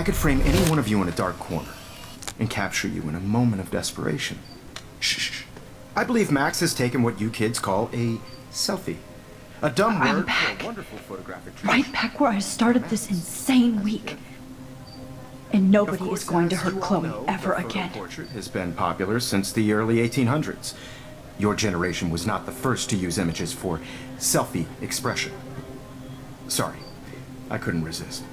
I could frame any one of you in a dark corner and capture you in a moment of desperation. Shh. I believe Max has taken what you kids call a selfie. A dumb word for a wonderful photographic tradition. Right back where I started this insane week. And nobody is going to hurt Chloe ever again. The portrait has been popular since the early 1800s. Your generation was not the first to use images for selfie expression. Sorry, I couldn't resist.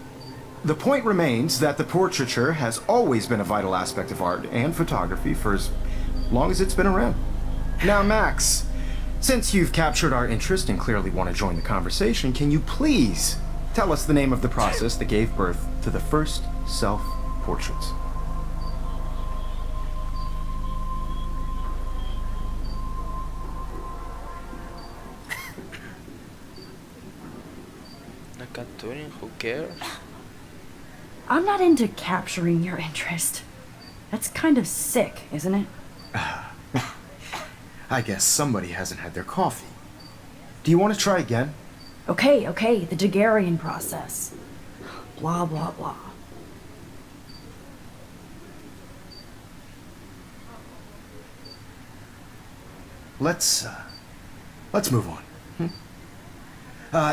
The point remains that the portraiture has always been a vital aspect of art and photography for as long as it's been around. Now, Max, since you've captured our interest and clearly want to join the conversation, can you please tell us the name of the process that gave birth to the first self-portraits? Who cares? I'm not into capturing your interest. That's kind of sick, isn't it? I guess somebody hasn't had their coffee. Do you want to try again? Okay, the Daguerrean process. Blah, blah, blah. Let's move on.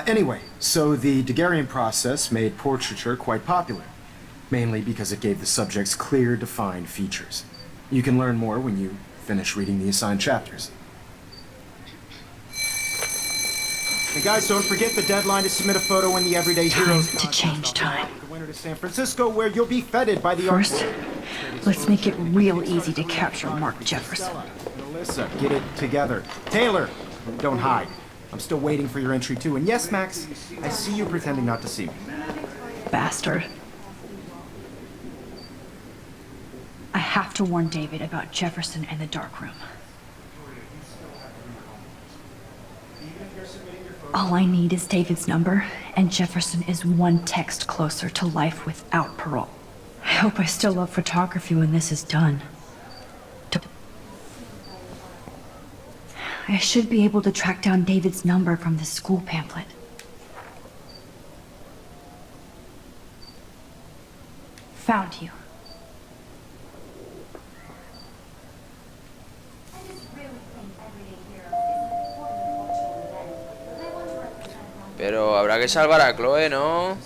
Anyway, so the Daguerrean process made portraiture quite popular, mainly because it gave the subjects clear, defined features. You can learn more when you finish reading the assigned chapters. And guys, don't forget the deadline to submit a photo in the Everyday Heroes to change time. The winner to San Francisco, where you'll be feted by the First, let's make it real easy to capture Mark Jefferson. Melissa, get it together. Taylor, don't hide. I'm still waiting for your entry too. And yes, Max, I see you pretending not to see me. Bastard. I have to warn David about Jefferson and the dark room. All I need is David's number, and Jefferson is one text closer to life without parole. I hope I still love photography when this is done. I should be able to track down David's number from the school pamphlet. Found you. Pero habrá que salvar a Chloe, ¿no?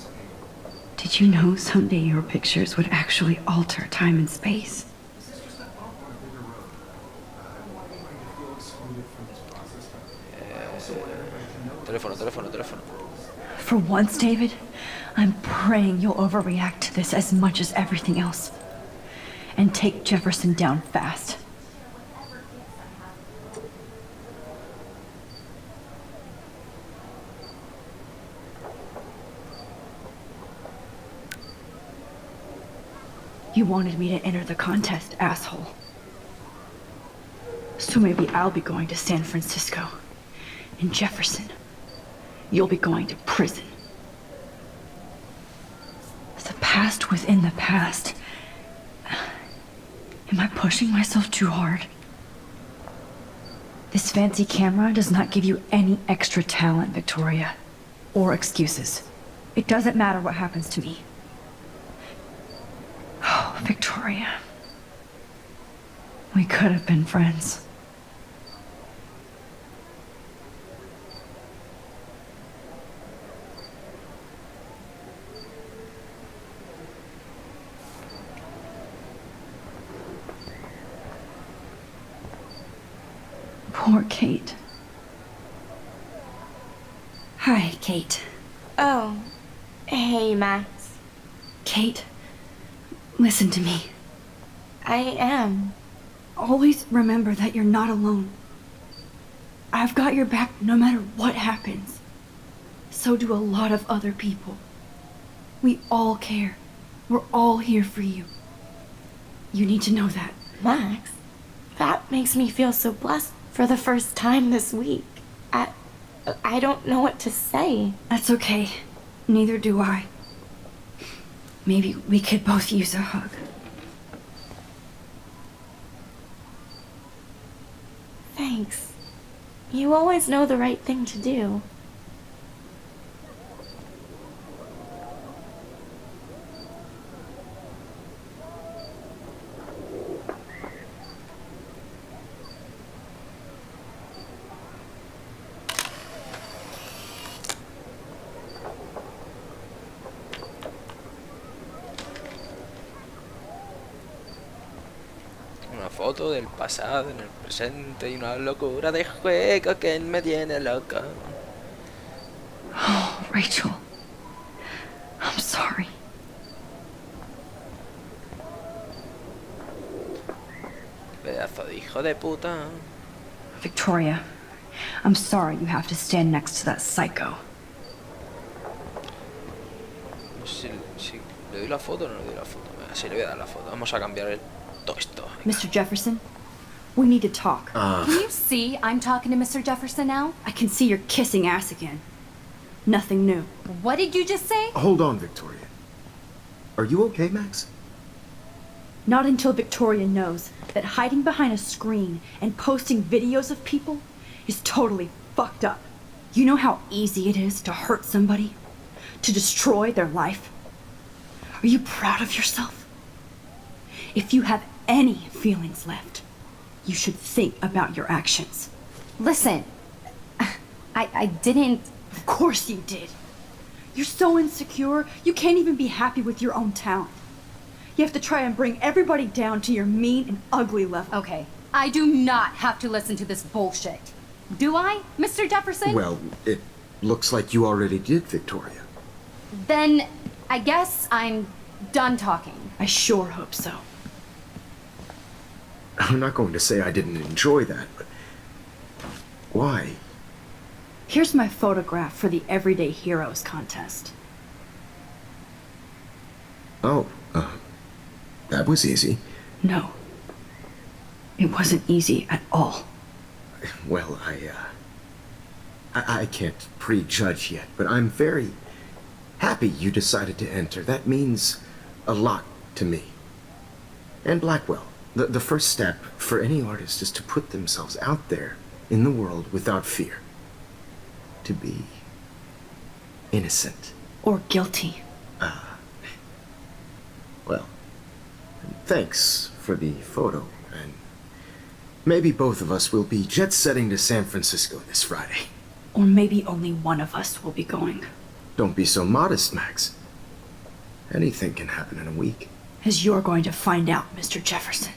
Did you know someday your pictures would actually alter time and space? Teléfono. For once, David, I'm praying you'll overreact to this as much as everything else. And take Jefferson down fast. You wanted me to enter the contest, asshole. So maybe I'll be going to San Francisco. And Jefferson, you'll be going to prison. The past within the past. Am I pushing myself too hard? This fancy camera does not give you any extra talent, Victoria. Or excuses. It doesn't matter what happens to me. Oh, Victoria. We could have been friends. Poor Kate. Hi, Kate. Oh, hey, Max. Kate, listen to me. I am. Always remember that you're not alone. I've got your back no matter what happens. So do a lot of other people. We all care. We're all here for you. You need to know that. Max, that makes me feel so blessed for the first time this week. I don't know what to say. That's okay. Neither do I. Maybe we could both use a hug. Thanks. You always know the right thing to do. foto del pasado en el presente y una locura de juego que me tiene loco. Oh, Rachel. I'm sorry. Pedazo de hijo de puta. Victoria, I'm sorry you have to stand next to that psycho. No sé si le doy la foto o no le doy la foto. Venga, sí, le voy a dar la foto. Vamos a cambiar todo esto. Venga. Mr. Jefferson, we need to talk. Can you see I'm talking to Mr. Jefferson now? I can see you're kissing ass again. Nothing new. What did you just say? Hold on, Victoria. Are you okay, Max? Not until Victoria knows that hiding behind a screen and posting videos of people is totally fucked up. You know how easy it is to hurt somebody? To destroy their life? Are you proud of yourself? If you have any feelings left, you should think about your actions. Listen, I didn't... Of course you did. You're so insecure, you can't even be happy with your own talent. You have to try and bring everybody down to your mean and ugly level. Okay, I do not have to listen to this bullshit. Do I, Mr. Jefferson? Well, it looks like you already did, Victoria. Then I guess I'm done talking. I sure hope so. I'm not going to say I didn't enjoy that, but why? Here's my photograph for the Everyday Heroes contest. Oh, that was easy. No. It wasn't easy at all. Well, I can't prejudge yet, but I'm very happy you decided to enter. That means a lot to me. And Blackwell. The first step for any artist is to put themselves out there in the world without fear. To be innocent. Or guilty. Well, thanks for the photo, and maybe both of us will be jet-setting to San Francisco this Friday. Or maybe only one of us will be going. Don't be so modest, Max. Anything can happen in a week. As you're going to find out, Mr. Jefferson.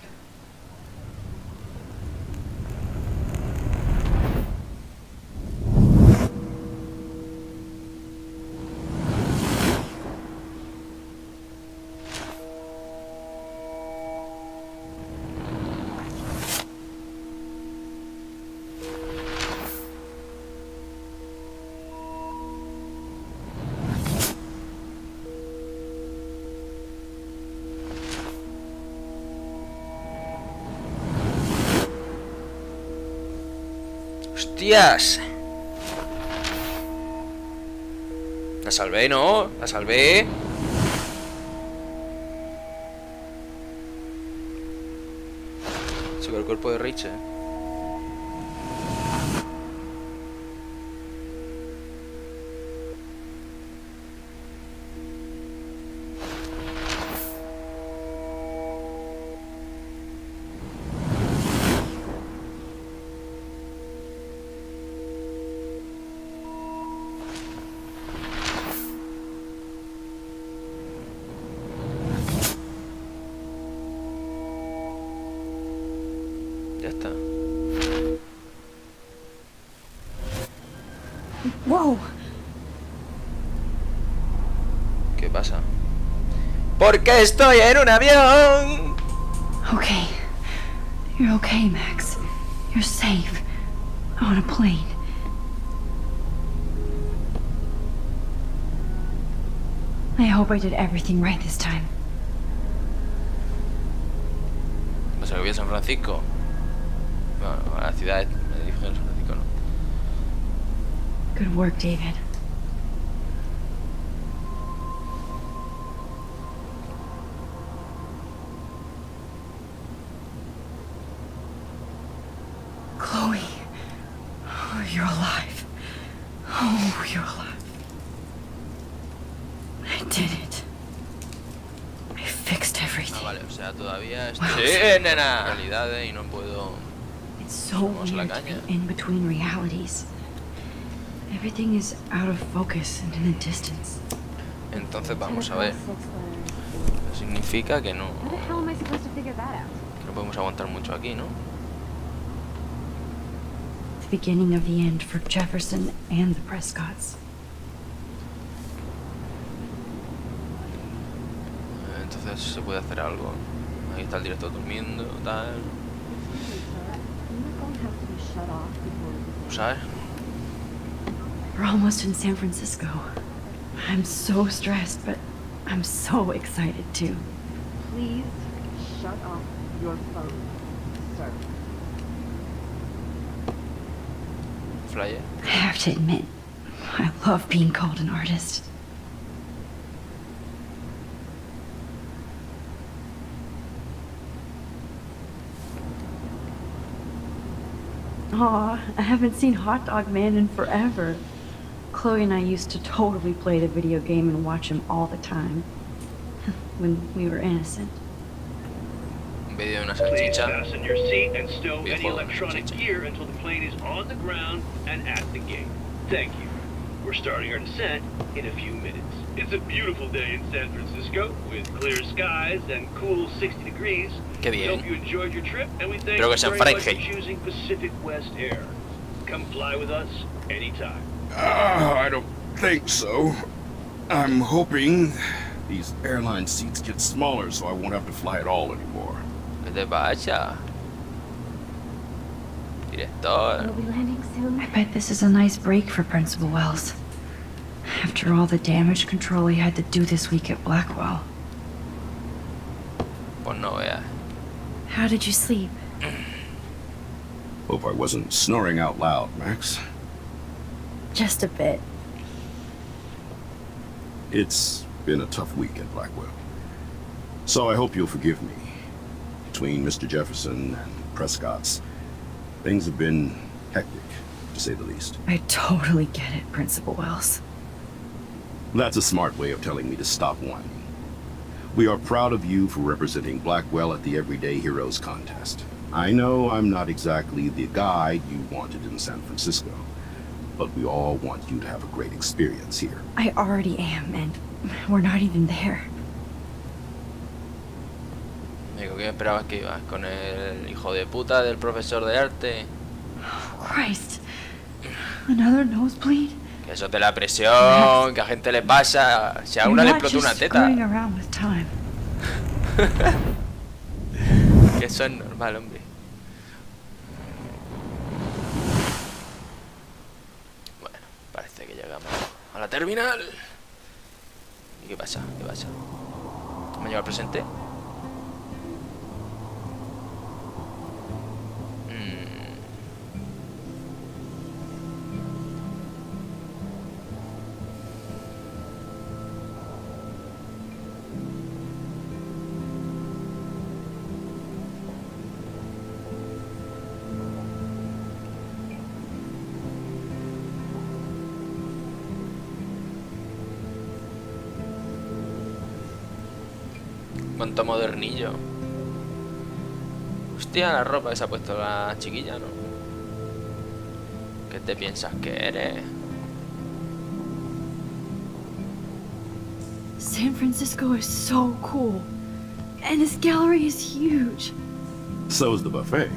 ¡Hostias! La salvé, ¿no? La salvé. Sobre el cuerpo de Rich, Ya está. Whoa! ¿Qué pasa? ¡Porque estoy en un avión! Okay. You're okay, Max. You're safe. On a plane. I hope I did everything right this time. ¿Pasa que voy a San Francisco? Bueno, a la ciudad me dirijo a San Francisco, ¿no? Good work, David. Chloe. Oh, you're alive. Oh, you're alive. I did it. I fixed everything. Ah, vale, o sea, todavía Wow. estoy... ¡Sí, nena! Realidades y no puedo... It's so Vamos a la weird to caña. be in between realities. Everything is out of focus and in the distance. Entonces vamos a ver. Significa que no... How the hell am I supposed to figure that out? Que no No podemos aguantar mucho aquí, ¿no? The beginning of the end for Jefferson and the Prescotts. Entonces se puede hacer algo. Ahí está el director durmiendo, tal. ¿Sabes? We're almost in San Francisco. I'm so stressed, but I'm so excited too. Please shut off your phone, sir. Flyer. I have to admit, I love being called an artist. Aw, I haven't seen Hot Dog Man in forever. Chloe and I used to totally play the video game and watch him all the time. When we were innocent. Un vídeo de una Please salchicha. fasten your seat and stow any Videojuego, electronic salchicha. gear until the plane is on the ground and at the gate. Thank you. We're starting our descent in a few minutes. It's a beautiful day in San Francisco with clear skies and cool 60 degrees. Qué We bien. hope you enjoyed your trip and we thank Espero que you sea very en much for Fahrenheit. choosing Pacific West Air. Come fly with us anytime. I don't think so. I'm hoping these airline seats get smaller so I won't have to fly at all anymore. ¿Qué te pasa? Director. We'll be landing soon. I bet this is a nice break for Principal Wells. After all the damage control he had to do this week at Blackwell. Pues no veas. How did you sleep? Hope I wasn't snoring out loud, Max. Just a bit. It's been a tough week at Blackwell. So I hope you'll forgive me. Between Mr. Jefferson and Prescott's, things have been hectic, to say the least. I totally get it, Principal Wells. That's a smart way of telling me to stop whining. We are proud of you for representing Blackwell at the Everyday Heroes contest. I know I'm not exactly the guide you wanted in San Francisco, but we all want you to have a great experience here. I already am, and we're not even there. Digo, ¿qué esperabas que ibas? ¿Con el hijo de puta del profesor de arte? Christ. Another nosebleed? Que eso de la presión, que a gente le pasa. Si a una le You're not explotó una just teta. screwing around with time. Que eso es normal, hombre. Bueno, parece que llegamos a la terminal. ¿Y qué pasa? ¿Qué pasa? ¿Me lleva al presente? Cuánto modernillo. Hostia, la ropa que se ha puesto la chiquilla, ¿no? ¿Qué te piensas que eres? San Francisco is so cool. And this gallery is huge. So's the buffet.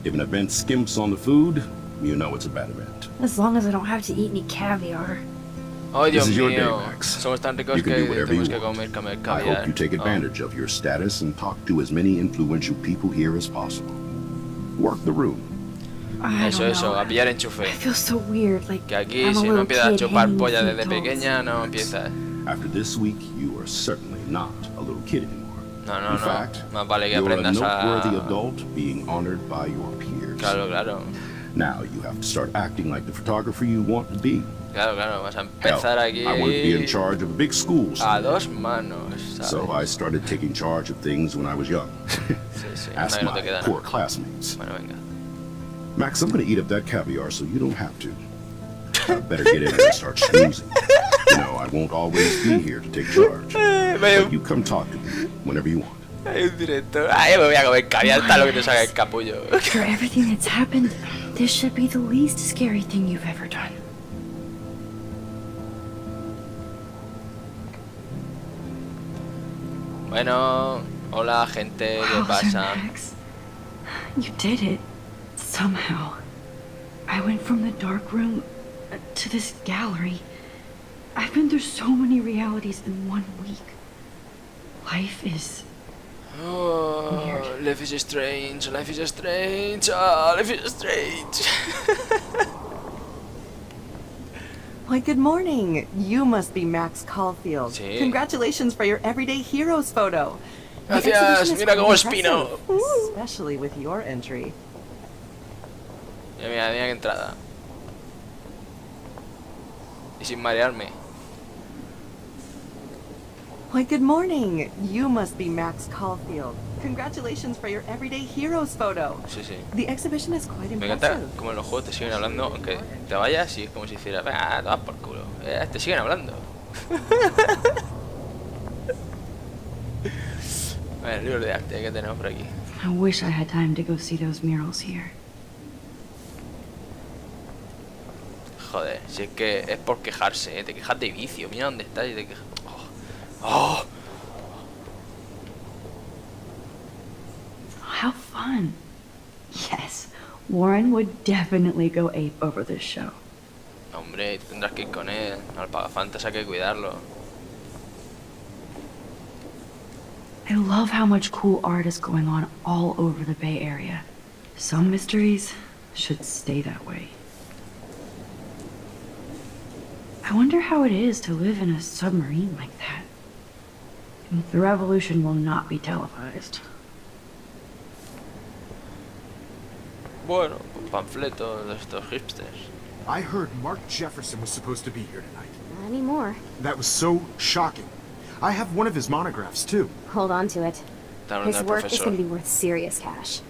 If an event skimps on the food, you know it's a bad event. As long as I don't have to eat any caviar. ¡Ay, Dios This is your mío! day, Max. Somos tan ricos You can que do whatever you tenemos que want. comer I caviar. hope you take advantage of your status and talk to as many influential people here as possible. Work the room. I Eso, don't eso, know. a pillar enchufe. I feel so weird, like Que aquí, I'm a si no little empiezas a kid chupar hanging polla from desde poles. pequeña, no empiezas. After this week, you are certainly not a little kid anymore. No, no, In no. fact, Más vale que you're a aprendas noteworthy a... adult being honored by your peers. Claro, claro. Now you have to start acting like the photographer you want to be. Claro, claro. Vas a Hell, empezar aquí... I wanted to be in charge of a big school, A dos manos, ¿sabes? so I started taking charge of things when I was young. Sí, sí. Ask No, no te my queda poor nada. classmates. Bueno, venga. Max, I'm gonna eat up that caviar so you don't have to. I better get in there and start snoozing. You know, I won't always be here to take charge. But you come talk to me whenever you want. Hay un director. Ay, me voy a comer caviar hasta lo que te salga el capullo. After everything that's happened, this should be the least scary thing you've ever done. Bueno, Hola, gente, ¿qué Wowzer, pasa? Max. You did it. Somehow. I went from the dark room to this gallery. I've been through so many realities in 1 week. Life is... Oh, life is strange, life is strange, life is strange. Why, good morning. You must be Max Caulfield. Sí. Congratulations for your Everyday Heroes photo. The Gracias, exhibition is mira cómo quite espino. impressive, especially with your entry. Mira, mira qué entrada. Y sin marearme. Why, good morning. You must be Max Caulfield. Congratulations for your Everyday Heroes photo. Sí, sí. The exhibition is quite Me encanta impressive. como en los juegos te siguen hablando, aunque te vayas y es como si hiciera, venga, toma por culo. Te siguen hablando. Bueno, libro de arte que tenemos por aquí. I wish I had time to go see those murals here. Joder, si es que es por quejarse, te quejas de vicio. Mira dónde estás y te quejas. Oh. How fun. Yes, Warren would definitely go ape over this show. Hombre, tendrás que ir con él. Al pagafantas hay que cuidarlo. I love how much cool art is going on all over the Bay Area. Some mysteries should stay that way. I wonder how it is to live in a submarine like that. The revolution will not be televised. Bueno, panfletos de estos hipsters. I heard Mark Jefferson was supposed to be here tonight. Not anymore. That was so shocking. I have one of his monographs, too. Hold on to it. Está hablando His del work is profesor. going to be worth serious cash.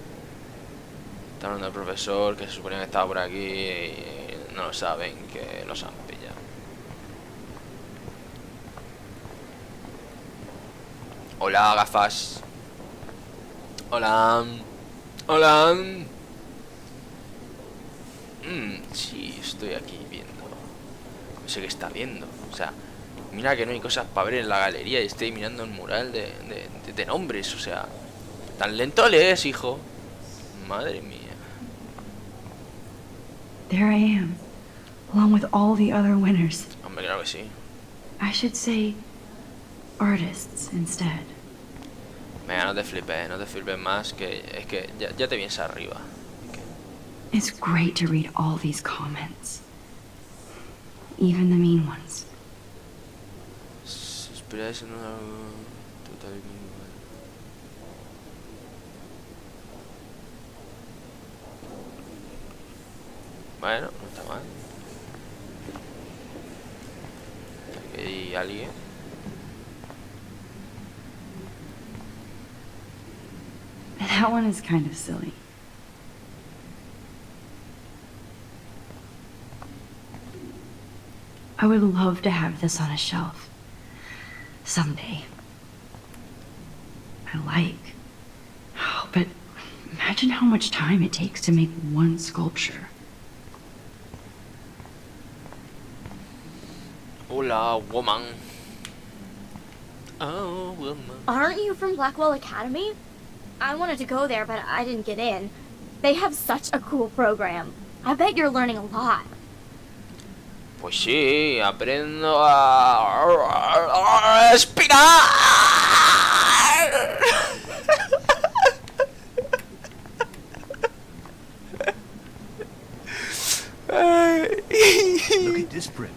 Está hablando del profesor que se suponía que estaba por aquí y no lo saben, que los han pillado. Hola, gafas. Hola. Hola. Sí, estoy aquí viendo. No sé qué está viendo. O sea, mira que no hay cosas para ver en la galería y estoy mirando el mural de nombres. O sea, tan lento lees, hijo. Madre mía. There I am, along with all the other winners. Hombre, claro que sí. I should say artists instead. Venga, no te flipes más, que es que ya te vienes arriba. It's great to read all these comments. Even the mean ones. Esperáis en una total. Bueno, no está mal. Aquí hay alguien. That one is kind of silly. I would love to have this on a shelf. Someday. I like. Oh, but imagine how much time it takes to make one sculpture. Hola, woman. Oh, woman. Aren't you from Blackwell Academy? I wanted to go there, but I didn't get in. They have such a cool program. I bet you're learning a lot. Pues sí, aprendo a respirar. Look at this print.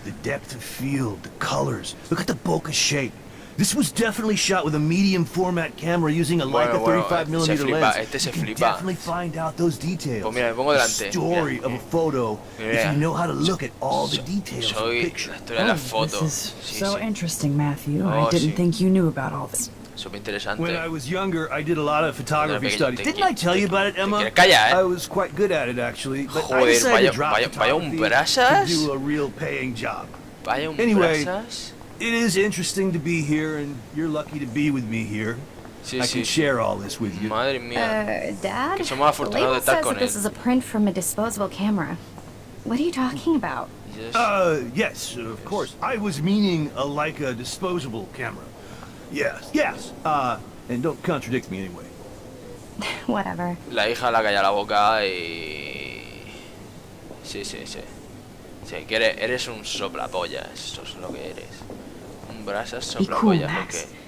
The depth of field, the colors. Look at the bokeh shape. This was definitely shot with a medium format camera using a Leica 35mm lens. se You can flipa. definitely find out those details. Pues mira, me pongo The delante. story Mira, of a photo mira. if you know how to look at all the details of a Soy picture. la historia de la foto. This is Sí, so sí. interesting, Matthew. Oh, I didn't sí. think you knew about all this. Súper interesante. When I was younger, I did a lot of photography Pequeño, studies. te Didn't I tell you about it, Emma? quieres callar, eh? I was quite good at it, actually. But I Joder, decided vaya- to drop vaya- vaya un photography brasas. to do a real paying job. Vaya un Anyway, brasas. It is interesting to be here, and you're lucky to be with me here. Sí, I sí, can sí. share all this with you. Madre mía. Dad? Que somos afortunados de The label estar says con that this él. is a print from a disposable camera. What are you talking about? Yes. Yes, of course. I was meaning a Leica disposable camera. Yes, yes. And don't contradict me anyway. Whatever. La hija la calla la boca y... Sí, sí, sí. Sí, que eres un soplapollas. Eso es lo que eres. Un brasas Be cool, soplapollas, Max. porque...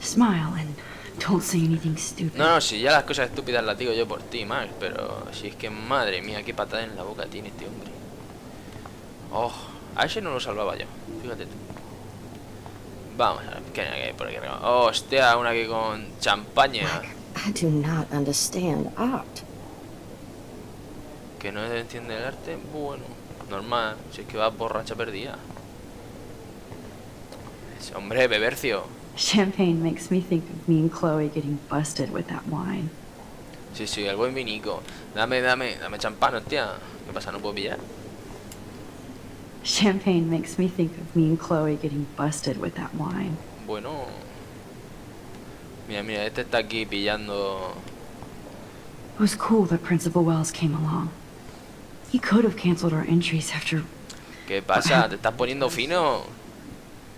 Smile and don't say anything stupid. No, no, si ya las cosas estúpidas las digo yo por ti, Max. Pero si es que, madre mía, qué patada en la boca tiene este hombre. Oh, a ese no lo salvaba yo. Fíjate tú. Vamos a ver, ¿qué hay por aquí arriba? Oh, hostia, una aquí con champaña. I do not understand art. Que no entiende el arte, bueno, normal, si es que va borracha perdida. Ese hombre, Bebercio. Champagne makes me think of me and Chloe getting busted with that wine. Sí, sí, el buen vinico. Dame champán, hostia. ¿Qué pasa? ¿No puedo pillar? Champagne makes me think of me and Chloe getting busted with that wine. Bueno. Mira, mira, este está aquí pillando. It was cool that Principal Wells came along. He could have canceled our entries after... ¿Qué pasa? ¿Te estás poniendo fino?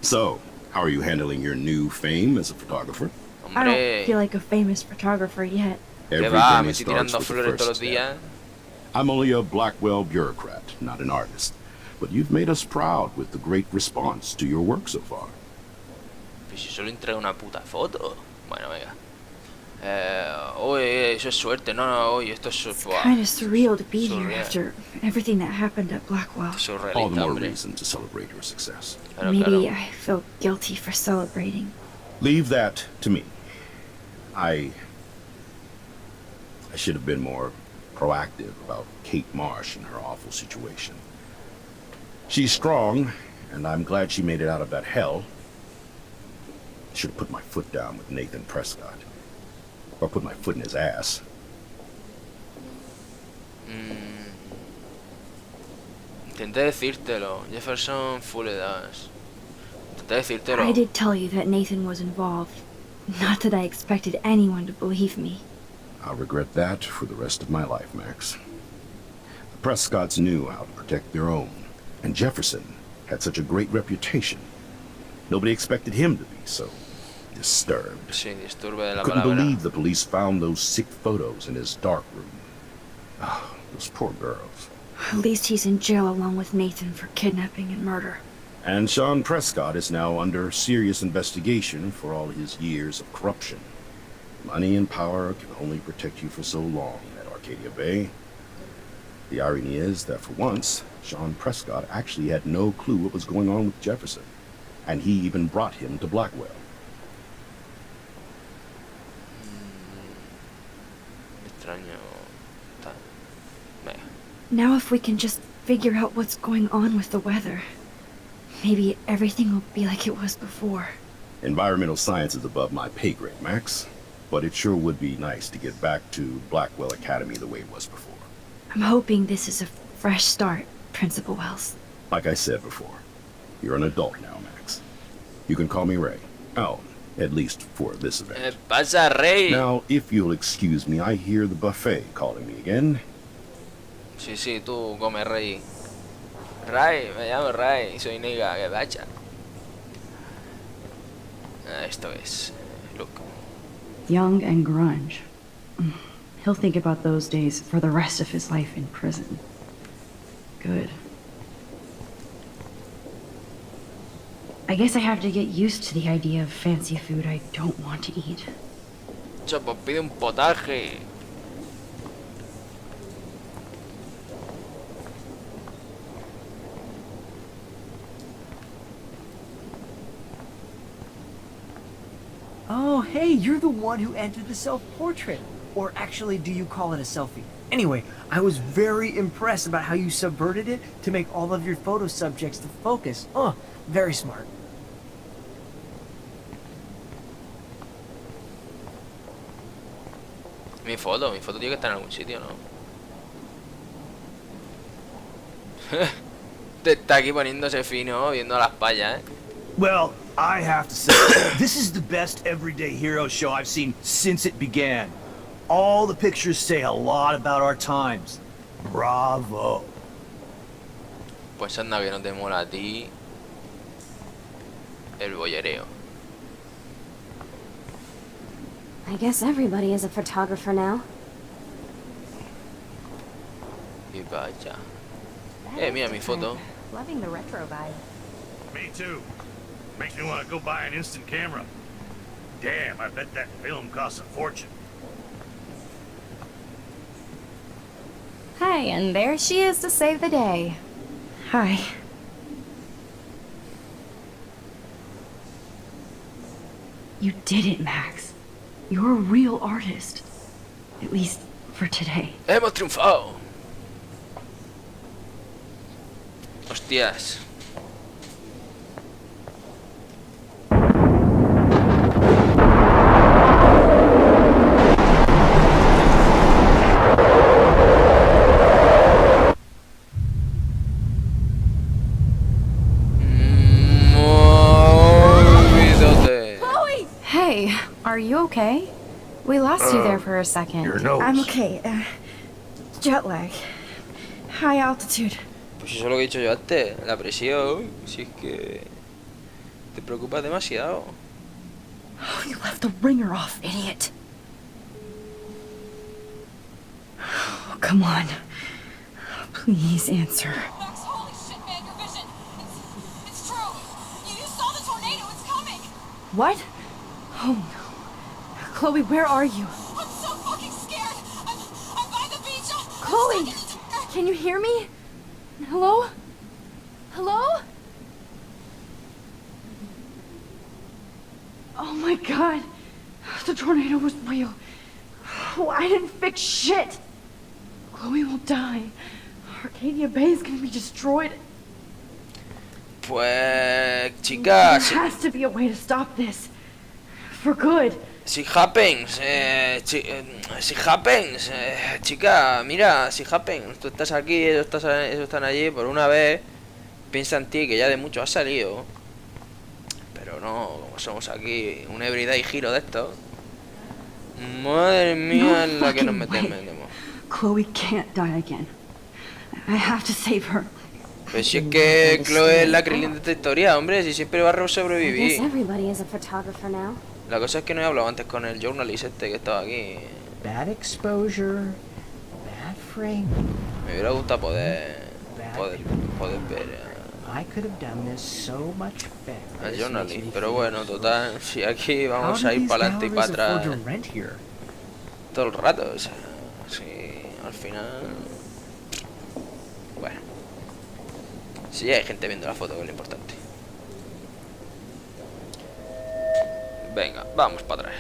So, how are you handling your new fame as a photographer? I don't Hombre, feel like a famous photographer yet. ¿qué va? Me journey estoy starts tirando with the flores todos los first días. step. I'm only a Blackwell bureaucrat, not an artist. But you've made us proud with the great response to your work so far. Pues si solo entrega una puta foto. Bueno, venga. Oye, eso es suerte. No, no, oye, esto es buah, Kind of surreal to be here surreal. after everything that happened at Blackwell. All the surrealista, more hombre. reason to celebrate your success. Claro, Maybe claro. I feel guilty for celebrating. Leave that to me. I should have been more proactive about Kate Marsh and her awful situation. She's strong, and I'm glad she made it out of that hell. Should have put my foot down with Nathan Prescott. Or put my foot in his ass. Intenté decírtelo. Jefferson Fuledas. Intenté decírtelo. I did tell you that Nathan was involved. Not that I expected anyone to believe me. I'll regret that for the rest of my life, Max. The Prescotts knew how to protect their own, and Jefferson had such a great reputation. Nobody expected him to be so disturbed. Sí, disturbe de la Couldn't palabra. believe the police found those sick photos in his dark room. Ah, those poor girls. At least he's in jail along with Nathan for kidnapping and murder. And Sean Prescott is now under serious investigation for all his years of corruption. Money and power can only protect you for so long at Arcadia Bay. The irony is that for once, Sean Prescott actually had no clue what was going on with Jefferson, and he even brought him to Blackwell. Extraño. Venga. Now if we can just figure out what's going on with the weather, maybe everything will be like it was before. Environmental science is above my pay grade, Max, but it sure would be nice to get back to Blackwell Academy the way it was before. I'm hoping this is a fresh start, Principal Wells. Like I said before, you're an adult now, Max. You can call me Ray. Oh, at least for this ¿Qué event. pasa, Rey? Now, if you'll excuse me, I hear the buffet calling me again. Sí, sí, tú come, Rey. Ray, me llamo Ray, soy nega, que vaya. Esto es. Look. Young and grunge. He'll think about those days for the rest of his life in prison. Good. I guess I have to get used to the idea of fancy food I don't want to eat. Chopo, pide un potaje. Oh, hey, you're the one who entered the self-portrait. Or actually, do you call it a selfie? Anyway, I was very impressed about how you subverted it to make all of your photo subjects the focus. Oh, very smart. Mi foto tiene que estar en algún sitio, ¿no? Te está aquí poniéndose fino, viendo las payas, ¿eh? Well, I have to say, this is the best everyday hero show I've seen since it began. All the pictures say a lot about our times. Bravo. Pues anda que no te mola a ti el bollereo. I guess everybody is a photographer now. Y vaya. Mira mi foto. Loving the retro vibe. Me too. Makes me want to go buy an instant camera. Damn, I bet that film costs a fortune. Hi, and there she is to save the day. Hi. You did it, Max. You're a real artist. At least for today. ¡Hemos triunfado! Hostias. Hey, are you okay? We lost you there for a second. Your nose. I'm okay. Jet lag. High altitude. Pues eso es lo que he dicho yo antes. La presión. Si es que... Te preocupas demasiado. Oh, you left the ringer off, idiot. Oh, come on. Please answer. Max, holy shit, man, your vision. It's true. You saw the tornado. It's coming. What? Oh no. Chloe, where are you? I'm so fucking scared. I'm by the beach. Chloe! Can you hear me? Hello? Hello? Oh my god. The tornado was real. Oh, I didn't fix shit. Chloe will die. Arcadia Bay is gonna be destroyed. Pues... Chica... There has to be a way to stop this. For good. Si happens, si happens, chica, mira, si happens, tú estás aquí, ellos están allí, por una vez piensa en ti, que ya de mucho has salido, pero no, como somos aquí, un everyday giro de esto, madre mía, en la que nos metemos. Chloe can't die again. I have to save her. Pues si es que Chloe es la Krillin de esta historia, hombre, si siempre va a I guess sobrevivir. everybody is a photographer now. La cosa es que no he hablado antes con el journalist este que estaba aquí. Bad exposure, bad frame. Me hubiera gustado poder ver I could have done this so much better. al This journalist, makes me pero feel bueno, bad. total, si aquí How vamos do a ir these para adelante y para galleries afford atrás to rent here? todo el rato, o sea, sí, al final... Bueno, sí hay gente viendo la foto, que es lo importante. Venga, vamos para atrás.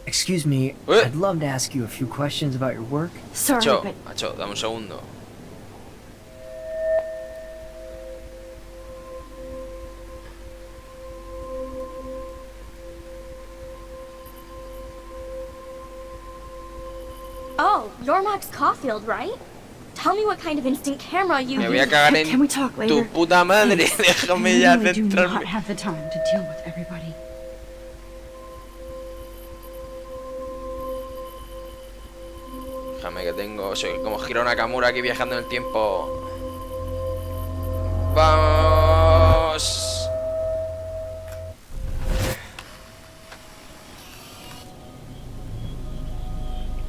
Excuse me, I'd love to ask you a few questions about your work. Sorry, Acho, but Acho, dame un segundo. Oh, you're Max Caulfield, right? Tell me what kind of instant camera you Me voy a use. cagar can we en talk tu later? puta madre. Please. Déjame I ya really do not centrarme. have the time to deal with everybody. Déjame que tengo... Soy como Hiro Nakamura aquí viajando en el tiempo. ¡Vamos!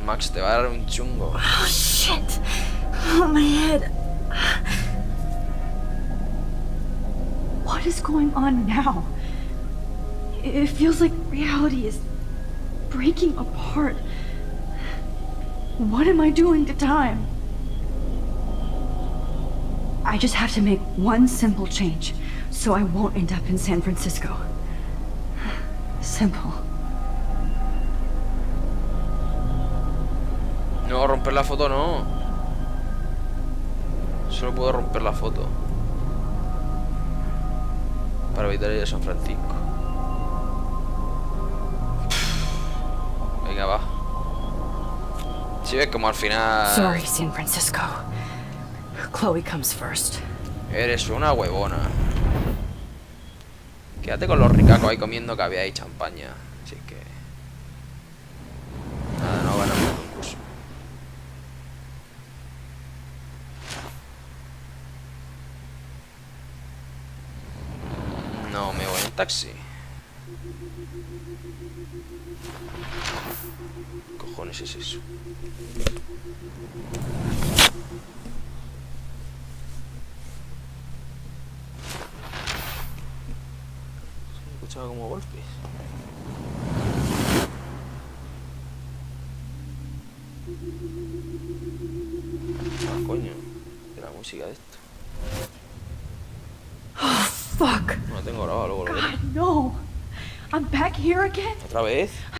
Max, te va a dar un chungo. Oh shit! Oh, my head. What is going on now? It feels like reality is breaking apart. What am I doing to time? I just have to make one simple change, so I won't end up in San Francisco. Simple. No, romper la foto no. Solo puedo romper la foto para evitar ir a San Francisco. Venga, va. Si ves como al final... Sorry, San Francisco. Chloe comes first. Eres una huevona. Quédate con los ricacos ahí comiendo caviar y champaña. Así que... Nada, no ganamos el concurso. No me voy en taxi. ¿Qué cojones es eso? Escuchaba como golpes. Ah, coño. De la música de esto. Oh, fuck. No lo tengo grabado, luego lo veré. God, no. I'm back here again? ¿Otra vez?